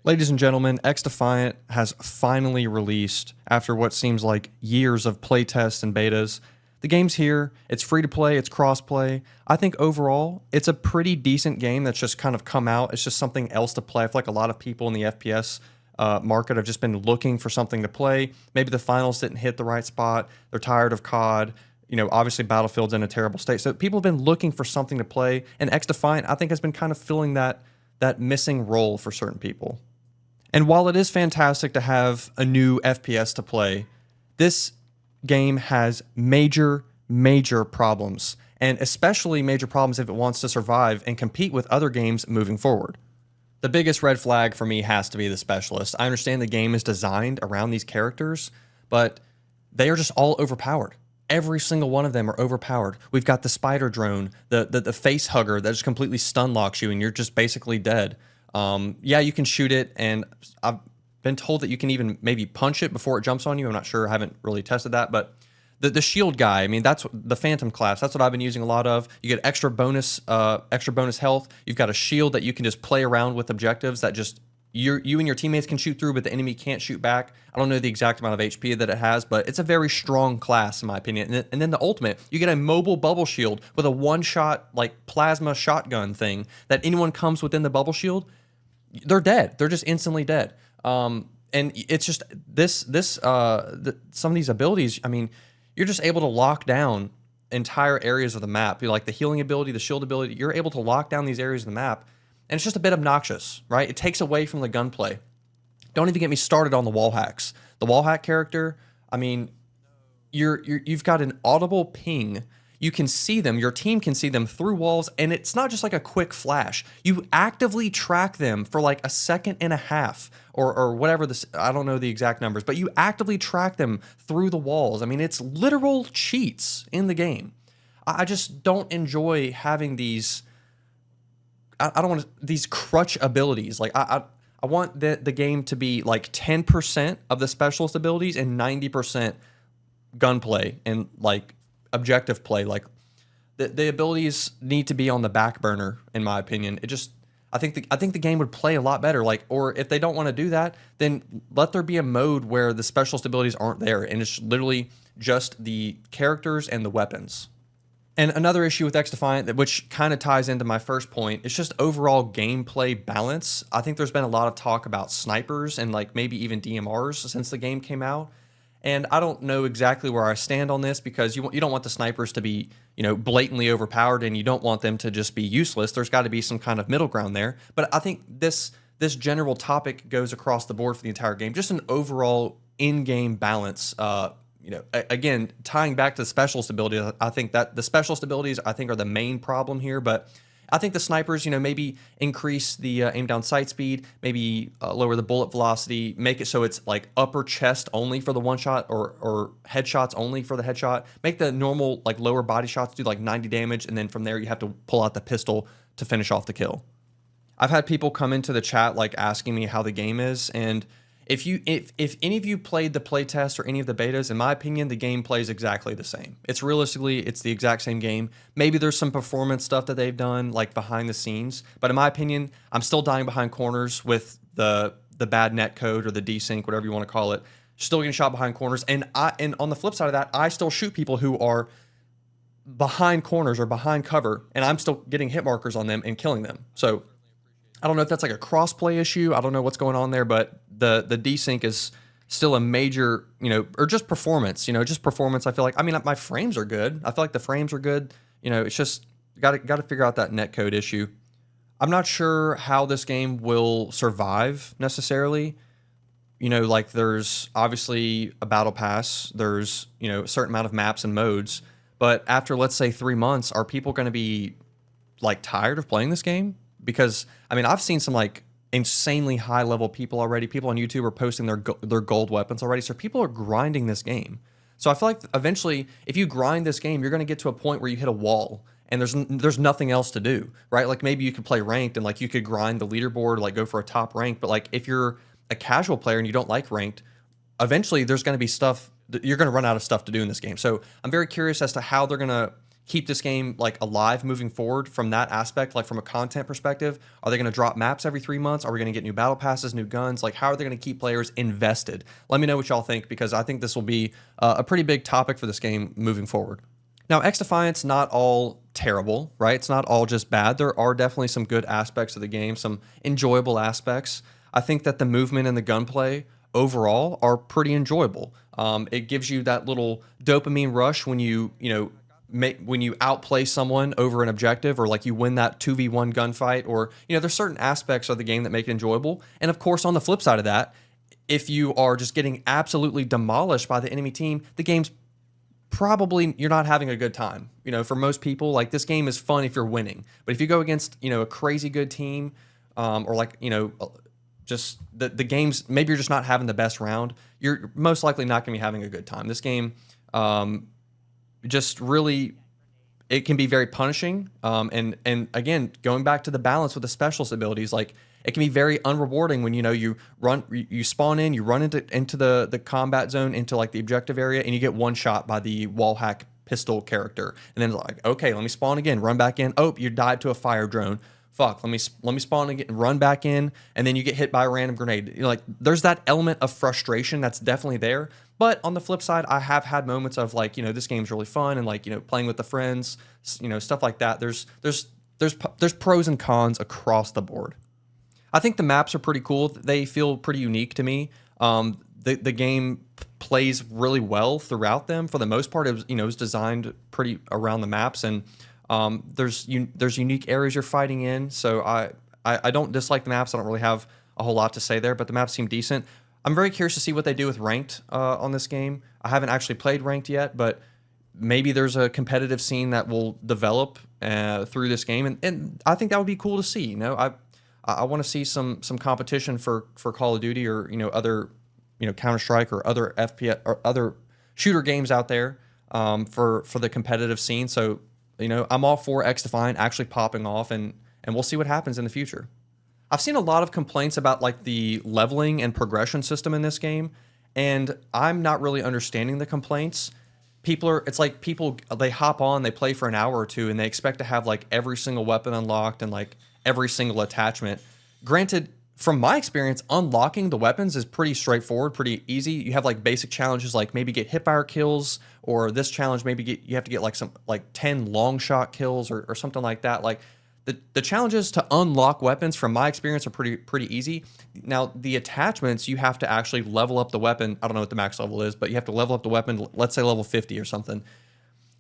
Ladies and gentlemen, XDefiant has finally released after what seems like years of playtests and betas. The game's here, it's free to play, it's cross-play. I think overall, it's a pretty decent game that's just kind of come out. It's just something else to play. I feel like a lot of people in the FPS market have just been looking for something to play. Maybe the finals didn't hit the right spot. They're tired of COD. You know, obviously Battlefield's in a terrible state. So people have been looking for something to play, and XDefiant, I think, has been kind of filling that missing role for certain people. And while it is fantastic to have a new FPS to play, this game has major problems, and especially major problems if it wants to survive and compete with other games moving forward. The biggest red flag for me has to be the specialist. I understand the game is designed around these characters, but they are just all overpowered. Every single one of them are overpowered. We've got the spider drone, the face hugger that just completely stun locks you and you're just basically dead. Yeah, you can shoot it, and I've been told that you can even maybe punch it before it jumps on you. I'm not sure. I haven't really tested that, but the shield guy, I mean, that's the Phantom class. That's what I've been using a lot of. You get extra bonus health. You've got a shield that you can just play around with objectives that just you and your teammates can shoot through, but the enemy can't shoot back. I don't know the exact amount of HP that it has, but it's a very strong class in my opinion. And then the ultimate, you get a mobile bubble shield with a one-shot like plasma shotgun thing that anyone comes within the bubble shield, they're dead. They're just instantly dead. And it's just some of these abilities. I mean, you're just able to lock down entire areas of the map. Like the healing ability, the shield ability. You're able to lock down these areas of the map, and it's just a bit obnoxious, right? It takes away from the gunplay. Don't even get me started on the wall hacks. The wall hack character. I mean, you've got an audible ping. You can see them, your team can see them through walls, and it's not just like a quick flash. You actively track them for like a second and a half or whatever this, I don't know the exact numbers, but you actively track them through the walls. I mean, it's literal cheats in the game. I just don't enjoy having these, I don't want these crutch abilities. Like I want the game to be like 10% of the specialist abilities and 90% gunplay and like objective play. Like the abilities need to be on the back burner, in my opinion. I think the game would play a lot better. Like, or if they don't want to do that, then let there be a mode where the specialist abilities aren't there and it's literally just the characters and the weapons. And another issue with XDefiant, which kind of ties into my first point, it's just overall gameplay balance. I think there's been a lot of talk about snipers and like maybe even DMRs since the game came out. And I don't know exactly where I stand on this, because you don't want the snipers to be, you know, blatantly overpowered, and you don't want them to just be useless. There's got to be some kind of middle ground there. But I think this general topic goes across the board for the entire game. Just an overall in-game balance. You know, again, tying back to the specialist abilities, I think that the specialist abilities are the main problem here. But I think the snipers, you know, maybe increase the aim down sight speed, maybe lower the bullet velocity, make it so it's like upper chest only for the one shot, or headshots only for the headshot. Make the normal like lower body shots do like 90 damage, and then from there you have to pull out the pistol to finish off the kill. I've had people come into the chat like asking me how the game is, and if any of you played the playtest or any of the betas, in my opinion, the game plays exactly the same. It's realistically, it's the exact same game. Maybe there's some performance stuff that they've done like behind the scenes, but in my opinion, I'm still dying behind corners with the bad net code or the desync, whatever you want to call it. Still getting shot behind corners, and on the flip side of that, I still shoot people who are behind corners or behind cover, and I'm still getting hit markers on them and killing them. So I don't know if that's like a cross-play issue. I don't know what's going on there, but the desync is still a major, you know, or just performance, you know, just performance. I feel like, I mean, my frames are good. I feel like the frames are good. You know, it's just got to figure out that netcode issue. I'm not sure how this game will survive necessarily. You know, like there's obviously a battle pass. There's, you know, a certain amount of maps and modes. But after, let's say, 3 months, are people going to be like tired of playing this game? Because, I mean, I've seen some like insanely high level people already. People on YouTube are posting their gold weapons already. So people are grinding this game. So I feel like eventually, if you grind this game, you're going to get to a point where you hit a wall and there's nothing else to do, right? Like maybe you could play ranked and like you could grind the leaderboard, like go for a top rank. But like if you're a casual player and you don't like ranked, eventually there's going to be stuff, you're going to run out of stuff to do in this game. So I'm very curious as to how they're going to keep this game like alive moving forward from that aspect, like from a content perspective? Are they going to drop maps every 3 months? Are we going to get new battle passes, new guns? Like, how are they going to keep players invested? Let me know what y'all think, because I think this will be a pretty big topic for this game moving forward. Now, XDefiant's not all terrible, right? It's not all just bad. There are definitely some good aspects of the game, some enjoyable aspects. I think that the movement and the gunplay overall are pretty enjoyable. It gives you that little dopamine rush when when you outplay someone over an objective, or like you win that 2v1 gunfight, or there's certain aspects of the game that make it enjoyable. And of course, on the flip side of that, if you are just getting absolutely demolished by the enemy team, the game's probably you're not having a good time. For most people, like, this game is fun if you're winning, but if you go against a crazy good team, or like just the games, maybe you're just not having the best round, you're most likely not going to be having a good time. This game just really, it can be very punishing, and again, going back to the balance with the specialist abilities, like, it can be very unrewarding when you spawn in, you run into the combat zone, into like the objective area, and you get one shot by the wall hack pistol character, and then like, okay, let me spawn again, run back in. Oh, you died to a fire drone. Fuck, let me spawn again, run back in, and then you get hit by a random grenade. Like, there's that element of frustration that's definitely there. But on the flip side, I have had moments of like, this game's really fun, and like, playing with the friends, stuff like that. There's pros and cons across the board. I think the maps are pretty cool. They feel pretty unique to me. The game plays really well throughout them. For the most part, it was designed pretty around the maps, and there's unique areas you're fighting in. So I don't dislike the maps. I don't really have a whole lot to say there, but the maps seem decent. I'm very curious to see what they do with ranked on this game. I haven't actually played ranked yet, but maybe there's a competitive scene that will develop through this game, and I think that would be cool to see. I want to see some competition for Call of Duty, or other Counter-Strike, or other FPS or other shooter games out there, for the competitive scene. So I'm all for XDefiant actually popping off, and we'll see what happens in the future. I've seen a lot of complaints about like the leveling and progression system in this game, and I'm not really understanding the complaints. It's like people, they hop on, they play for an hour or two, and they expect to have like every single weapon unlocked and like every single attachment. Granted, from my experience, unlocking the weapons is pretty straightforward, pretty easy. You have like basic challenges, like maybe get hipfire kills, or this challenge maybe you have to get like 10 long shot kills, or something like that. Like, the challenges to unlock weapons, from my experience, are pretty easy. Now, the attachments, you have to actually level up the weapon. I don't know what the max level is, but you have to level up the weapon, let's say level 50 or something.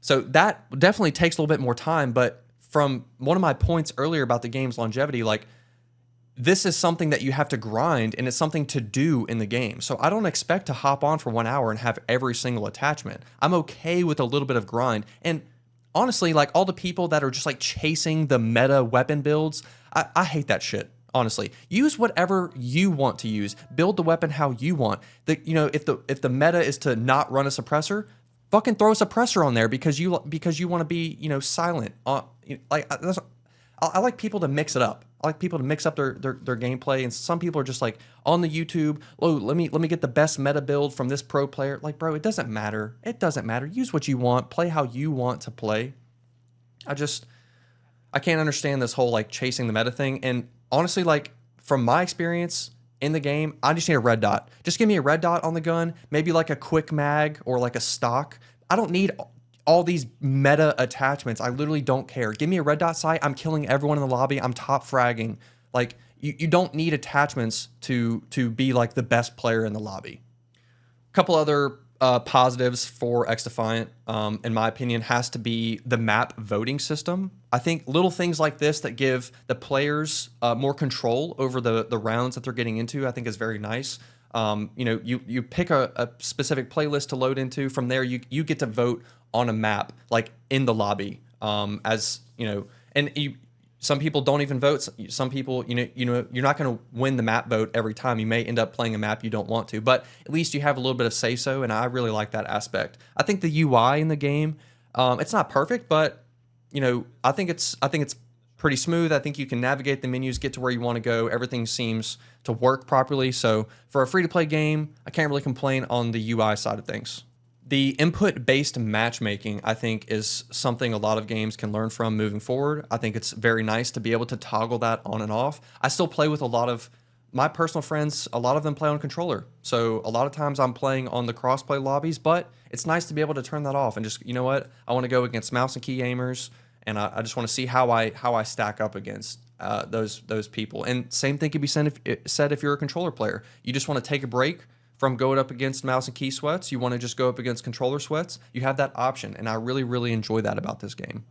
So that definitely takes a little bit more time. But from one of my points earlier about the game's longevity, like, this is something that you have to grind, and it's something to do in the game. So I don't expect to hop on for 1 hour and have every single attachment. I'm okay with a little bit of grind. And honestly, like, all the people that are just like chasing the meta weapon builds, I hate that shit. Honestly, use whatever you want to use. Build the weapon how you want. If the meta is to not run a suppressor, fucking throw a suppressor on there because you want to be silent. I like people to mix it up. I like people to mix up their gameplay, and some people are just like on the YouTube, oh, let me get the best meta build from this pro player. Like, bro, it doesn't matter. It doesn't matter. Use what you want. Play how you want to play. I can't understand this whole like chasing the meta thing. And honestly, like, from my experience in the game, I just need a red dot. Just give me a red dot on the gun, maybe like a quick mag or like a stock. I don't need all these meta attachments. I literally don't care. Give me a red dot sight. I'm killing everyone in the lobby. I'm top fragging. Like, you don't need attachments to be like the best player in the lobby. A couple other positives for XDefiant, in my opinion, has to be the map voting system. I think little things like this that give the players more control over the rounds that they're getting into, I think is very nice. You pick a specific playlist to load into. From there, you get to vote on a map, like in the lobby, some people don't even vote. Some people, you're not going to win the map vote every time. You may end up playing a map you don't want to, but at least you have a little bit of say-so, and I really like that aspect. I think the UI in the game, it's not perfect, but I think it's pretty smooth. I think you can navigate the menus, get to where you want to go. Everything seems to work properly. So for a free-to-play game, I can't really complain on the UI side of things. The input-based matchmaking, I think, is something a lot of games can learn from moving forward. I think it's very nice to be able to toggle that on and off. I still play with a lot of my personal friends. A lot of them play on controller. So a lot of times I'm playing on the crossplay lobbies, but it's nice to be able to turn that off and just, you know what? I want to go against mouse and key gamers, and I just want to see how I stack up against those people. And same thing could be said if you're a controller player. You just want to take a break from going up against mouse and key sweats. You want to just go up against controller sweats. You have that option, and I really, really enjoy that about this game.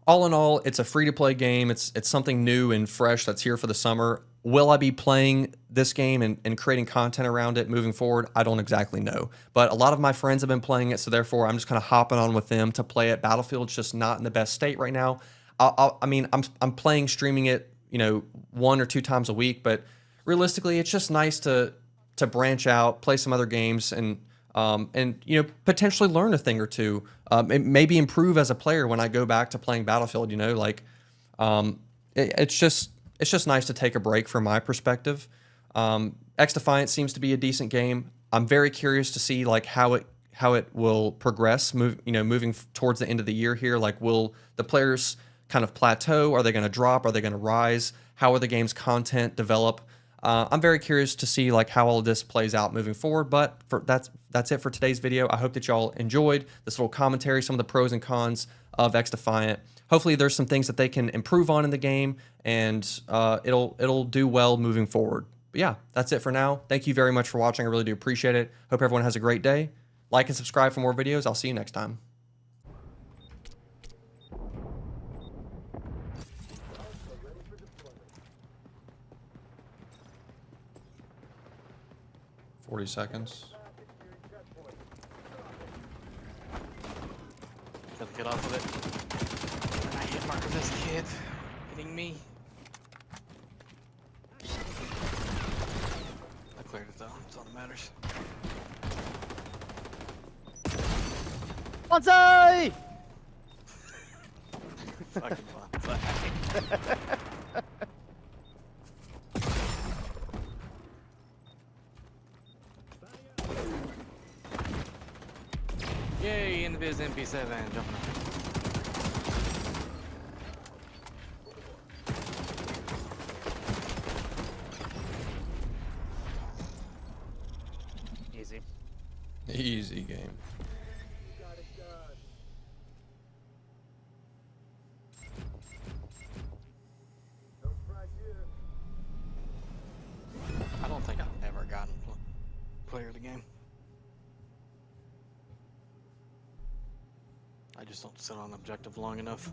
All in all, it's a free-to-play game. It's something new and fresh that's here for the summer. Will I be playing this game and creating content around it moving forward? I don't exactly know. But a lot of my friends have been playing it, so therefore I'm just kind of hopping on with them to play it. Battlefield's just not in the best state right now. I mean, I'm playing, streaming it, you know, 1 or 2 times a week, but realistically, it's just nice to branch out, play some other games, and you know, potentially learn a thing or two. Maybe improve as a player when I go back to playing Battlefield. You know, like it's just nice to take a break from my perspective. XDefiant seems to be a decent game. I'm very curious to see like how it will progress. Moving towards the end of the year here. Like, will the players kind of plateau? Are they going to drop? Are they going to rise? How are the game's content develop? I'm very curious to see like how all of this plays out moving forward, but that's it for today's video. I hope that y'all enjoyed this little commentary, some of the pros and cons of XDefiant. Hopefully there's some things that they can improve on in the game, and it'll do well moving forward. But yeah, that's it for now. Thank you very much for watching. I really do appreciate it. Hope everyone has a great day. Like and subscribe for more videos. I'll see you next time. $40 seconds. Gotta get off of it. I hit marker this kid. Hitting me. I cleared it though. That's all that matters. Bonsai! Fucking bonsai. Yay, Invis MP7 jumping up. Easy. Easy game. I don't think I've ever gotten player of the game. I just don't sit on objective long enough.